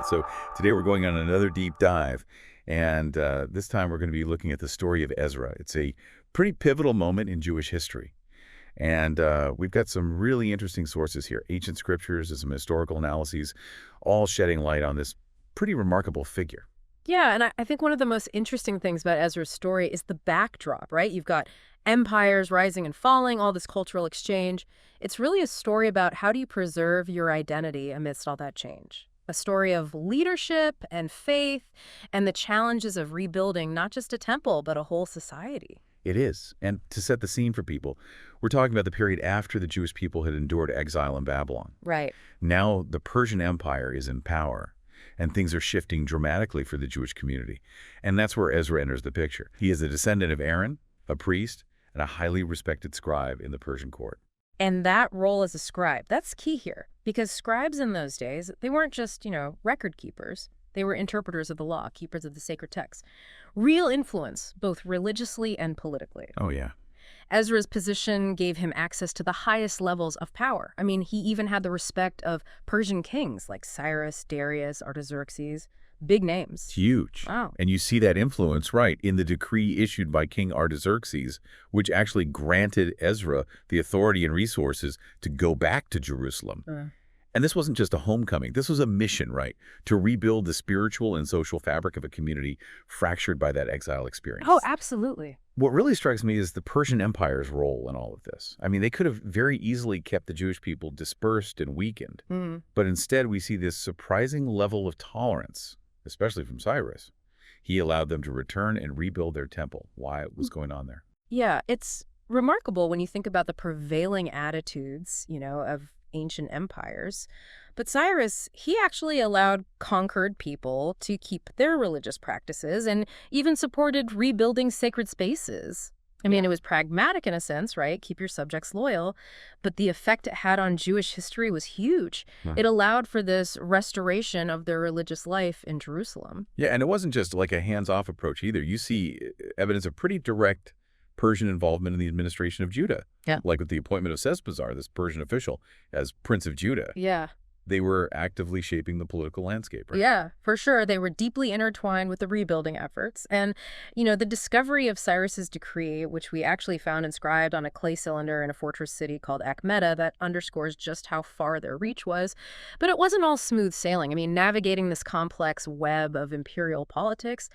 So today we're going on another deep dive, and this time we're going to be looking at the story of Ezra. It's a pretty pivotal moment in Jewish history, and we've got some really interesting sources here, ancient scriptures and some historical analyses, all shedding light on this pretty remarkable figure. Yeah, and I think one of the most interesting things about Ezra's story is the backdrop, right? You've got empires rising and falling, all this cultural exchange. It's really a story about how do you preserve your identity amidst all that change. A story of leadership and faith and the challenges of rebuilding not just a temple, but a whole society. It is. And to set the scene for people, we're talking about the period after the Jewish people had endured exile in Babylon. Right. Now the Persian Empire is in power, and things are shifting dramatically for the Jewish community. And that's where Ezra enters the picture. He is a descendant of Aaron, a priest, and a highly respected scribe in the Persian court. And that role as a scribe, that's key here. Because scribes in those days, they weren't just, record keepers. They were interpreters of the law, keepers of the sacred texts. Real influence, both religiously and politically. Oh, yeah. Ezra's position gave him access to the highest levels of power. I mean, he even had the respect of Persian kings like Cyrus, Darius, Artaxerxes. Big names. It's huge. Wow. And you see that influence, right, in the decree issued by King Artaxerxes, which actually granted Ezra the authority and resources to go back to Jerusalem. And this wasn't just a homecoming. This was a mission, right, to rebuild the spiritual and social fabric of a community fractured by that exile experience. Oh, absolutely. What really strikes me is the Persian Empire's role in all of this. I mean, they could have very easily kept the Jewish people dispersed and weakened. But instead, we see this surprising level of tolerance, especially from Cyrus. He allowed them to return and rebuild their temple. Why? What was going on there? Yeah, it's remarkable when you think about the prevailing attitudes, of ancient empires. But Cyrus, he actually allowed conquered people to keep their religious practices and even supported rebuilding sacred spaces. I mean, it was pragmatic in a sense, right? Keep your subjects loyal. But the effect it had on Jewish history was huge. It allowed for this restoration of their religious life in Jerusalem. Yeah, and it wasn't just like a hands-off approach either. You see evidence of pretty direct Persian involvement in the administration of Judah. Yeah. Like with the appointment of Sesbazar, this Persian official, as Prince of Judah. Yeah. They were actively shaping the political landscape, right? Yeah, for sure. They were deeply intertwined with the rebuilding efforts. And, the discovery of Cyrus's decree, which we actually found inscribed on a clay cylinder in a fortress city called Akhmeda, that underscores just how far their reach was. But it wasn't all smooth sailing. I mean, navigating this complex web of imperial politics,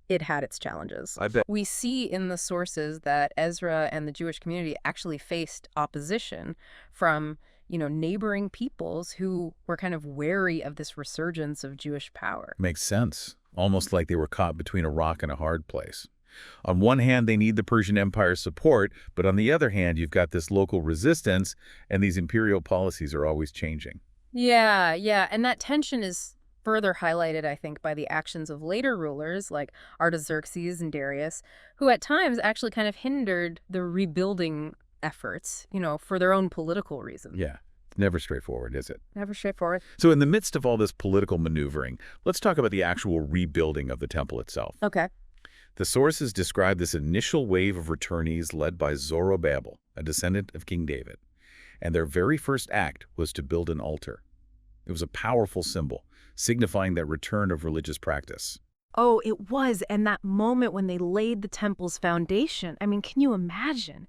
it had its challenges. I bet. We see in the sources that Ezra and the Jewish community actually faced opposition from neighboring peoples who were kind of wary of this resurgence of Jewish power. Makes sense. Almost like they were caught between a rock and a hard place. On one hand, they need the Persian Empire's support, but on the other hand, you've got this local resistance, and these imperial policies are always changing. Yeah, and that tension is further highlighted, I think, by the actions of later rulers like Artaxerxes and Darius, who at times actually kind of hindered the rebuilding efforts, for their own political reasons. Yeah, never straightforward, is it? Never straightforward. So in the midst of all this political maneuvering, let's talk about the actual rebuilding of the temple itself. Okay. The sources describe this initial wave of returnees led by Zorobabel, a descendant of King David. And their very first act was to build an altar. It was a powerful symbol, signifying that return of religious practice. Oh, it was. And that moment when they laid the temple's foundation, I mean, can you imagine?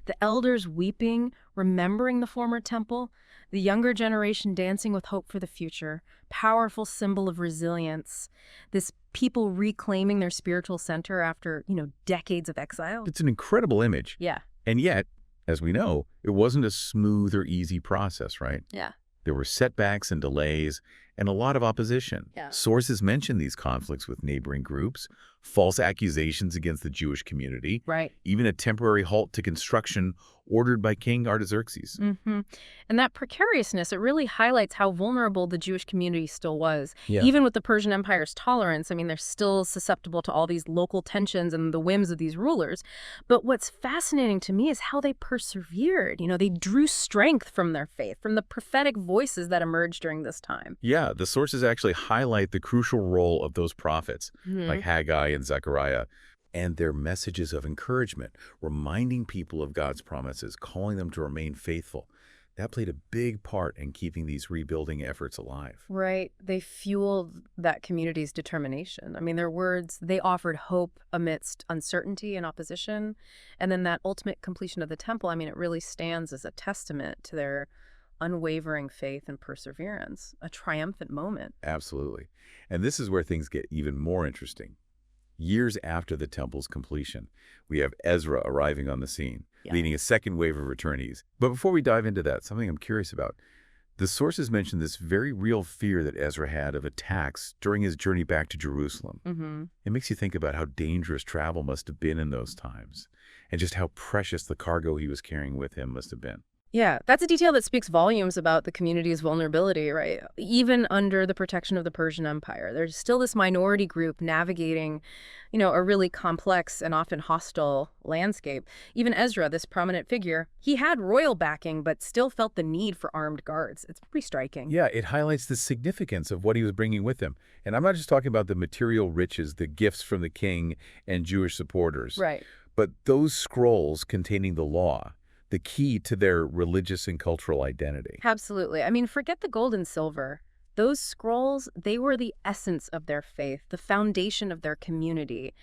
The elders weeping, remembering the former temple, the younger generation dancing with hope for the future, powerful symbol of resilience, this people reclaiming their spiritual center after, decades of exile. It's an incredible image. Yeah. And yet, as we know, it wasn't a smooth or easy process, right? Yeah. There were setbacks and delays and a lot of opposition. Yeah. Sources mention these conflicts with neighboring groups, false accusations against the Jewish community, Right. even a temporary halt to construction ordered by King Artaxerxes. And that precariousness, it really highlights how vulnerable the Jewish community still was. Yeah. Even with the Persian Empire's tolerance, I mean, they're still susceptible to all these local tensions and the whims of these rulers. But what's fascinating to me is how they persevered. They drew strength from their faith, from the prophetic voices that emerged during this time. Yeah, the sources actually highlight the crucial role of those prophets, like Haggai and Zechariah, and their messages of encouragement, reminding people of God's promises, calling them to remain faithful. That played a big part in keeping these rebuilding efforts alive. Right. They fueled that community's determination. I mean, their words, they offered hope amidst uncertainty and opposition. And then that ultimate completion of the temple, I mean, it really stands as a testament to their unwavering faith and perseverance, a triumphant moment. Absolutely. And this is where things get even more interesting. Years after the temple's completion, we have Ezra arriving on the scene, leading a second wave of returnees. But before we dive into that, something I'm curious about. The sources mention this very real fear that Ezra had of attacks during his journey back to Jerusalem. It makes you think about how dangerous travel must have been in those times, and just how precious the cargo he was carrying with him must have been. Yeah, that's a detail that speaks volumes about the community's vulnerability, right? Even under the protection of the Persian Empire, there's still this minority group navigating, a really complex and often hostile landscape. Even Ezra, this prominent figure, he had royal backing, but still felt the need for armed guards. It's pretty striking. Yeah, it highlights the significance of what he was bringing with him. And I'm not just talking about the material riches, the gifts from the king and Jewish supporters. Right. But those scrolls containing the law, the key to their religious and cultural identity. Absolutely. I mean, forget the gold and silver. Those scrolls, they were the essence of their faith, the foundation of their community.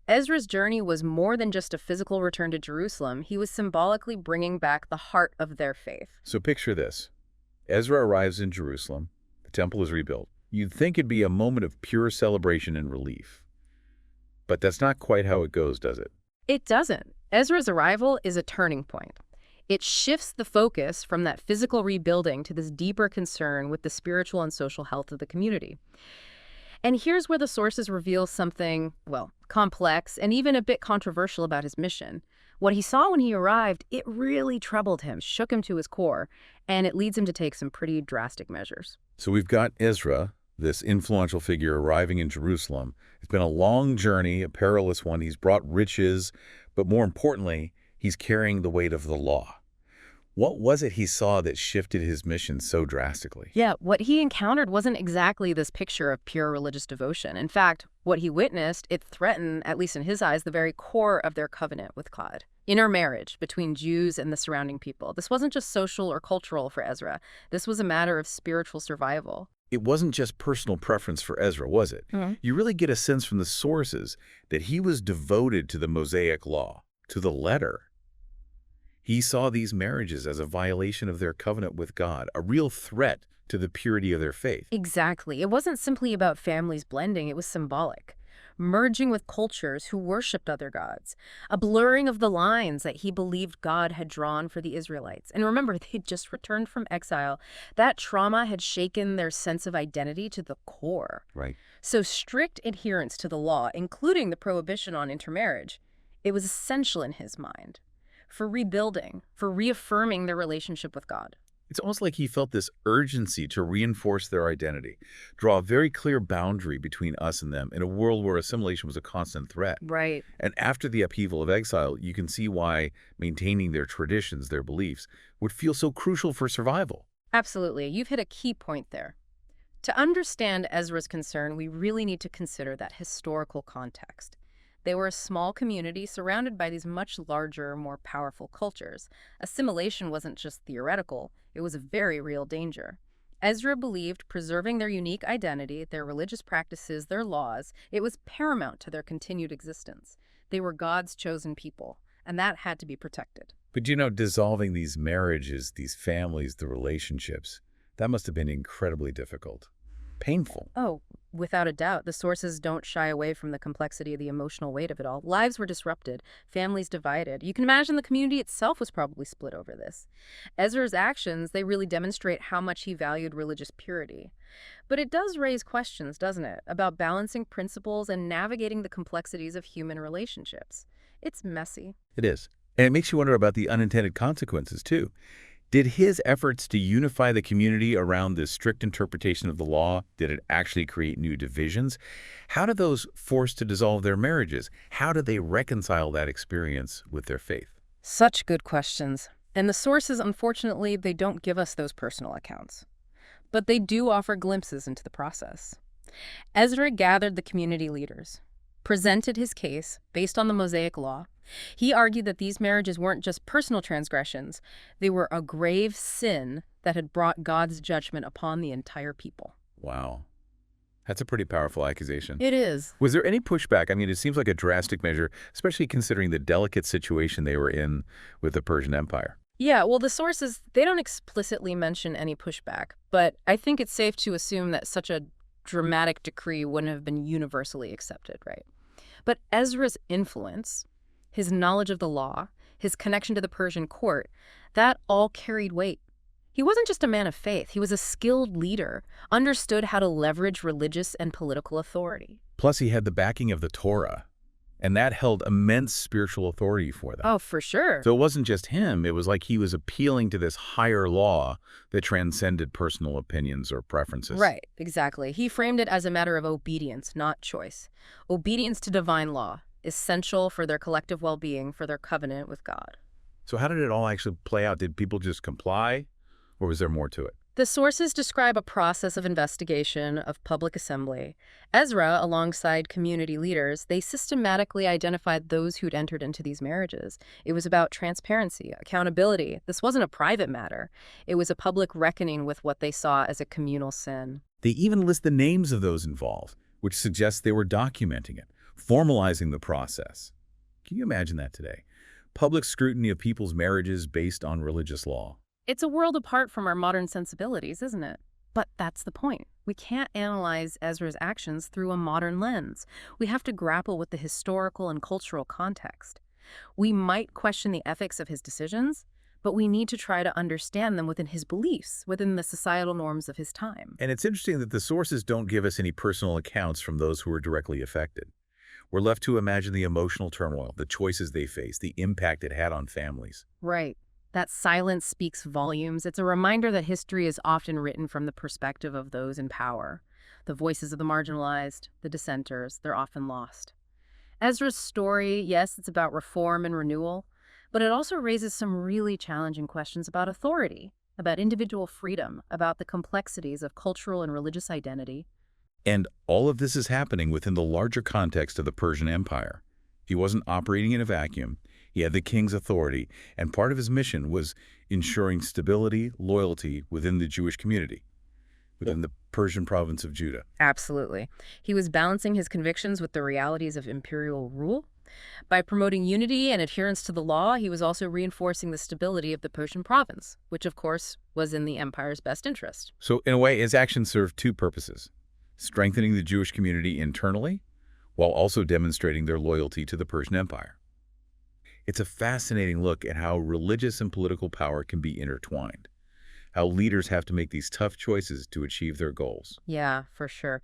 Ezra's journey was more than just a physical return to Jerusalem. He was symbolically bringing back the heart of their faith. So picture this. Ezra arrives in Jerusalem. The temple is rebuilt. You'd think it'd be a moment of pure celebration and relief. But that's not quite how it goes, does it? It doesn't. Ezra's arrival is a turning point. It shifts the focus from that physical rebuilding to this deeper concern with the spiritual and social health of the community. And here's where the sources reveal something, complex and even a bit controversial about his mission. What he saw when he arrived, it really troubled him, shook him to his core, and it leads him to take some pretty drastic measures. So we've got Ezra, this influential figure, arriving in Jerusalem. It's been a long journey, a perilous one. He's brought riches, but more importantly, he's carrying the weight of the law. What was it he saw that shifted his mission so drastically? Yeah, what he encountered wasn't exactly this picture of pure religious devotion. In fact, what he witnessed, it threatened, at least in his eyes, the very core of their covenant with God. Intermarriage between Jews and the surrounding people. This wasn't just social or cultural for Ezra. This was a matter of spiritual survival. It wasn't just personal preference for Ezra, was it? You really get a sense from the sources that he was devoted to the Mosaic law, to the letter. He saw these marriages as a violation of their covenant with God, a real threat to the purity of their faith. Exactly. It wasn't simply about families blending, it was symbolic. Merging with cultures who worshipped other gods, a blurring of the lines that he believed God had drawn for the Israelites. And remember, they'd just returned from exile. That trauma had shaken their sense of identity to the core. Right. So strict adherence to the law, including the prohibition on intermarriage, it was essential in his mind for rebuilding, for reaffirming their relationship with God. It's almost like he felt this urgency to reinforce their identity, draw a very clear boundary between us and them in a world where assimilation was a constant threat. Right. And after the upheaval of exile, you can see why maintaining their traditions, their beliefs, would feel so crucial for survival. Absolutely. You've hit a key point there. To understand Ezra's concern, we really need to consider that historical context. They were a small community surrounded by these much larger, more powerful cultures. Assimilation wasn't just theoretical, it was a very real danger. Ezra believed preserving their unique identity, their religious practices, their laws, it was paramount to their continued existence. They were God's chosen people, and that had to be protected. But dissolving these marriages, these families, the relationships, that must have been incredibly difficult. Painful. Oh, without a doubt. The sources don't shy away from the complexity of the emotional weight of it all. Lives were disrupted, families divided. You can imagine the community itself was probably split over this. Ezra's actions, they really demonstrate how much he valued religious purity. But it does raise questions, doesn't it, about balancing principles and navigating the complexities of human relationships. It's messy. It is. And it makes you wonder about the unintended consequences, too. Did his efforts to unify the community around this strict interpretation of the law, did it actually create new divisions? How did those forced to dissolve their marriages? How did they reconcile that experience with their faith? Such good questions. And the sources, unfortunately, they don't give us those personal accounts. But they do offer glimpses into the process. Ezra gathered the community leaders, presented his case based on the Mosaic law, He argued that these marriages weren't just personal transgressions, they were a grave sin that had brought God's judgment upon the entire people. Wow. That's a pretty powerful accusation. It is. Was there any pushback? I mean, it seems like a drastic measure, especially considering the delicate situation they were in with the Persian Empire. Yeah, well, the sources, they don't explicitly mention any pushback, but I think it's safe to assume that such a dramatic decree wouldn't have been universally accepted, right? But Ezra's influence, his knowledge of the law, his connection to the Persian court, that all carried weight. He wasn't just a man of faith. He was a skilled leader, understood how to leverage religious and political authority. Plus, he had the backing of the Torah, and that held immense spiritual authority for them. Oh, for sure. So it wasn't just him. It was like he was appealing to this higher law that transcended personal opinions or preferences. Right, exactly. He framed it as a matter of obedience, not choice. Obedience to divine law, essential for their collective well-being, for their covenant with God. So how did it all actually play out? Did people just comply, or was there more to it? The sources describe a process of investigation, of public assembly. Ezra, alongside community leaders, they systematically identified those who'd entered into these marriages. It was about transparency, accountability. This wasn't a private matter. It was a public reckoning with what they saw as a communal sin. They even list the names of those involved, which suggests they were documenting it, formalizing the process. Can you imagine that today? Public scrutiny of people's marriages based on religious law. It's a world apart from our modern sensibilities, isn't it? But that's the point. We can't analyze Ezra's actions through a modern lens. We have to grapple with the historical and cultural context. We might question the ethics of his decisions, but we need to try to understand them within his beliefs, within the societal norms of his time. And it's interesting that the sources don't give us any personal accounts from those who were directly affected. We're left to imagine the emotional turmoil, the choices they faced, the impact it had on families. Right. That silence speaks volumes. It's a reminder that history is often written from the perspective of those in power. The voices of the marginalized, the dissenters, they're often lost. Ezra's story, yes, it's about reform and renewal, but it also raises some really challenging questions about authority, about individual freedom, about the complexities of cultural and religious identity. And all of this is happening within the larger context of the Persian Empire. He wasn't operating in a vacuum. He had the king's authority, and part of his mission was ensuring stability, loyalty within the Jewish community, within the Persian province of Judah. Absolutely. He was balancing his convictions with the realities of imperial rule. By promoting unity and adherence to the law, he was also reinforcing the stability of the Persian province, which of course was in the empire's best interest. So in a way, his actions served two purposes: strengthening the Jewish community internally, while also demonstrating their loyalty to the Persian Empire. It's a fascinating look at how religious and political power can be intertwined, how leaders have to make these tough choices to achieve their goals. Yeah, for sure.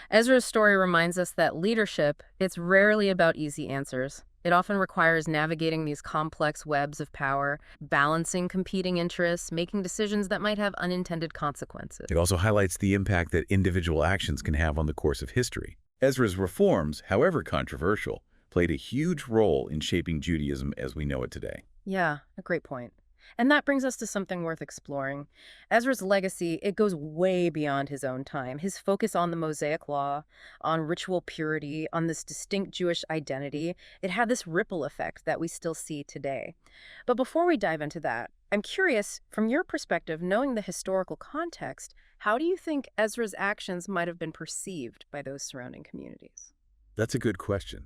Ezra's story reminds us that leadership, it's rarely about easy answers. It often requires navigating these complex webs of power, balancing competing interests, making decisions that might have unintended consequences. It also highlights the impact that individual actions can have on the course of history. Ezra's reforms, however controversial, played a huge role in shaping Judaism as we know it today. Yeah, a great point. And that brings us to something worth exploring. Ezra's legacy, it goes way beyond his own time. His focus on the Mosaic Law, on ritual purity, on this distinct Jewish identity, it had this ripple effect that we still see today. But before we dive into that, I'm curious, from your perspective, knowing the historical context, how do you think Ezra's actions might have been perceived by those surrounding communities? That's a good question.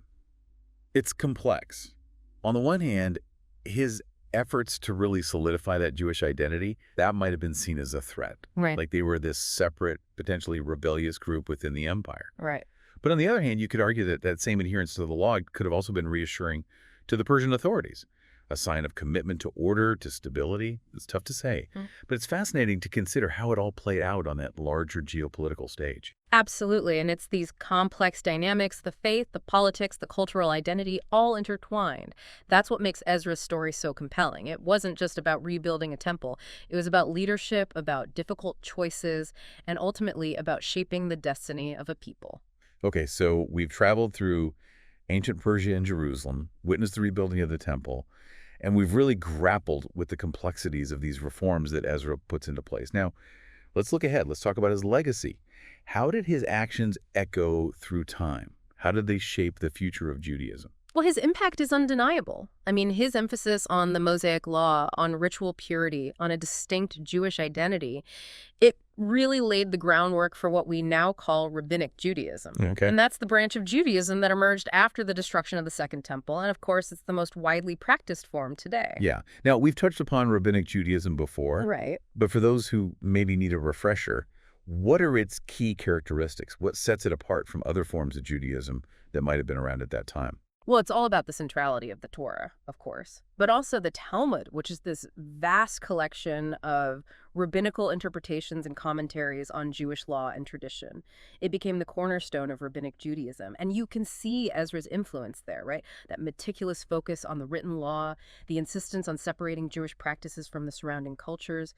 It's complex. On the one hand, his efforts to really solidify that Jewish identity, that might have been seen as a threat. Right. Like they were this separate, potentially rebellious group within the empire. Right. But on the other hand, you could argue that that same adherence to the law could have also been reassuring to the Persian authorities, a sign of commitment to order, to stability. It's tough to say. But it's fascinating to consider how it all played out on that larger geopolitical stage. Absolutely, and it's these complex dynamics, the faith, the politics, the cultural identity, all intertwined. That's what makes Ezra's story so compelling. It wasn't just about rebuilding a temple. It was about leadership, about difficult choices, and ultimately about shaping the destiny of a people. Okay, so we've traveled through ancient Persia and Jerusalem, witnessed the rebuilding of the temple, and we've really grappled with the complexities of these reforms that Ezra puts into place. Now, let's look ahead. Let's talk about his legacy. How did his actions echo through time? How did they shape the future of Judaism? Well, his impact is undeniable. I mean, his emphasis on the Mosaic Law, on ritual purity, on a distinct Jewish identity, it really laid the groundwork for what we now call Rabbinic Judaism. Okay. And that's the branch of Judaism that emerged after the destruction of the Second Temple. And of course, it's the most widely practiced form today. Yeah. Now, we've touched upon Rabbinic Judaism before, Right. but for those who maybe need a refresher, what are its key characteristics? What sets it apart from other forms of Judaism that might have been around at that time? Well, it's all about the centrality of the Torah, of course, but also the Talmud, which is this vast collection of rabbinical interpretations and commentaries on Jewish law and tradition. It became the cornerstone of Rabbinic Judaism, and you can see Ezra's influence there, right? That meticulous focus on the written law, the insistence on separating Jewish practices from the surrounding cultures.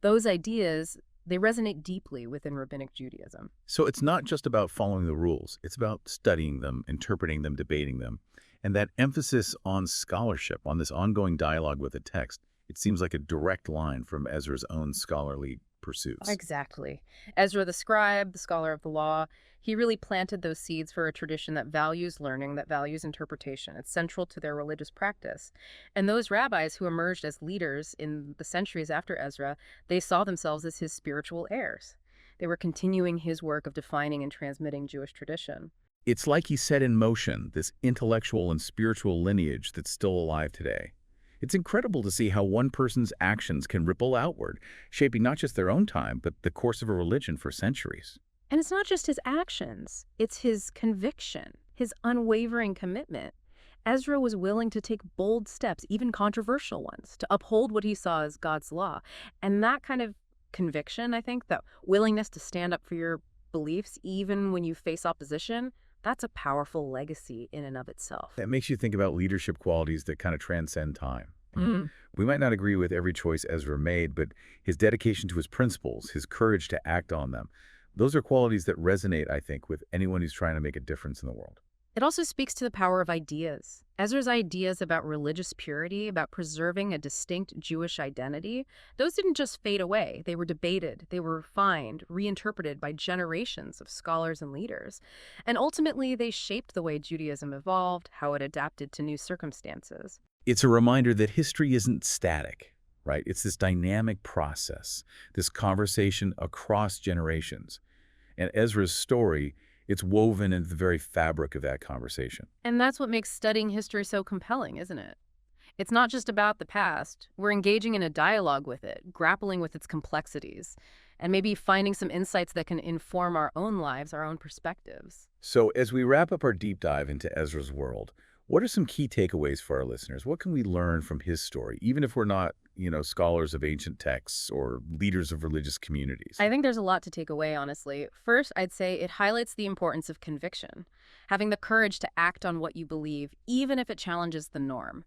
Those ideas, they resonate deeply within Rabbinic Judaism. So it's not just about following the rules. It's about studying them, interpreting them, debating them. And that emphasis on scholarship, on this ongoing dialogue with the text, it seems like a direct line from Ezra's own scholarly pursuits. Exactly. Ezra the scribe, the scholar of the law, he really planted those seeds for a tradition that values learning, that values interpretation. It's central to their religious practice. And those rabbis who emerged as leaders in the centuries after Ezra, they saw themselves as his spiritual heirs. They were continuing his work of defining and transmitting Jewish tradition. It's like he set in motion this intellectual and spiritual lineage that's still alive today. It's incredible to see how one person's actions can ripple outward, shaping not just their own time, but the course of a religion for centuries. And it's not just his actions, it's his conviction, his unwavering commitment. Ezra was willing to take bold steps, even controversial ones, to uphold what he saw as God's law. And that kind of conviction, I think, that willingness to stand up for your beliefs, even when you face opposition, that's a powerful legacy in and of itself. That makes you think about leadership qualities that kind of transcend time. Mm. We might not agree with every choice Ezra made, but his dedication to his principles, his courage to act on them, those are qualities that resonate, I think, with anyone who's trying to make a difference in the world. It also speaks to the power of ideas. Ezra's ideas about religious purity, about preserving a distinct Jewish identity, those didn't just fade away. They were debated, they were refined, reinterpreted by generations of scholars and leaders. And ultimately, they shaped the way Judaism evolved, how it adapted to new circumstances. It's a reminder that history isn't static, right? It's this dynamic process, this conversation across generations. And Ezra's story, it's woven into the very fabric of that conversation. And that's what makes studying history so compelling, isn't it? It's not just about the past. We're engaging in a dialogue with it, grappling with its complexities, and maybe finding some insights that can inform our own lives, our own perspectives. So as we wrap up our deep dive into Ezra's world, what are some key takeaways for our listeners? What can we learn from his story, even if we're not, scholars of ancient texts or leaders of religious communities? I think there's a lot to take away, honestly. First, I'd say it highlights the importance of conviction, having the courage to act on what you believe, even if it challenges the norm.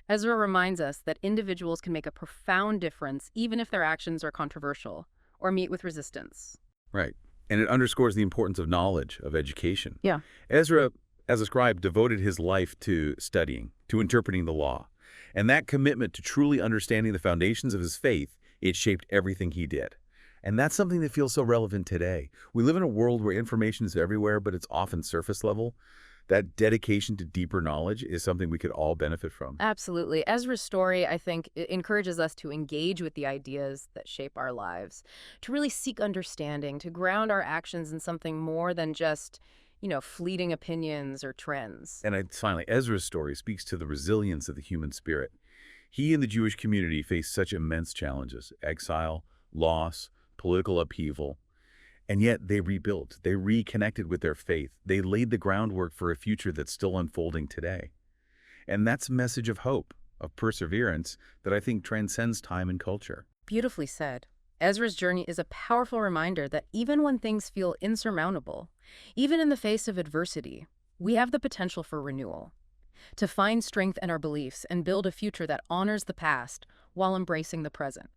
Ezra reminds us that individuals can make a profound difference, even if their actions are controversial or meet with resistance. Right. And it underscores the importance of knowledge, of education. Yeah. Ezra, as a scribe, devoted his life to studying, to interpreting the law. And that commitment to truly understanding the foundations of his faith, it shaped everything he did. And that's something that feels so relevant today. We live in a world where information is everywhere, but it's often surface level. That dedication to deeper knowledge is something we could all benefit from. Absolutely. Ezra's story, I think, encourages us to engage with the ideas that shape our lives, to really seek understanding, to ground our actions in something more than just fleeting opinions or trends. And finally, Ezra's story speaks to the resilience of the human spirit. He and the Jewish community faced such immense challenges: exile, loss, political upheaval. And yet they rebuilt, they reconnected with their faith. They laid the groundwork for a future that's still unfolding today. And that's a message of hope, of perseverance that I think transcends time and culture. Beautifully said. Ezra's journey is a powerful reminder that even when things feel insurmountable, even in the face of adversity, we have the potential for renewal, to find strength in our beliefs and build a future that honors the past while embracing the present.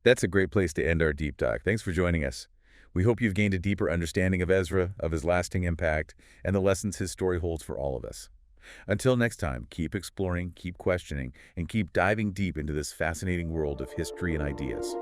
That's a great place to end our deep dive. Thanks for joining us. We hope you've gained a deeper understanding of Ezra, of his lasting impact, and the lessons his story holds for all of us. Until next time, keep exploring, keep questioning, and keep diving deep into this fascinating world of history and ideas.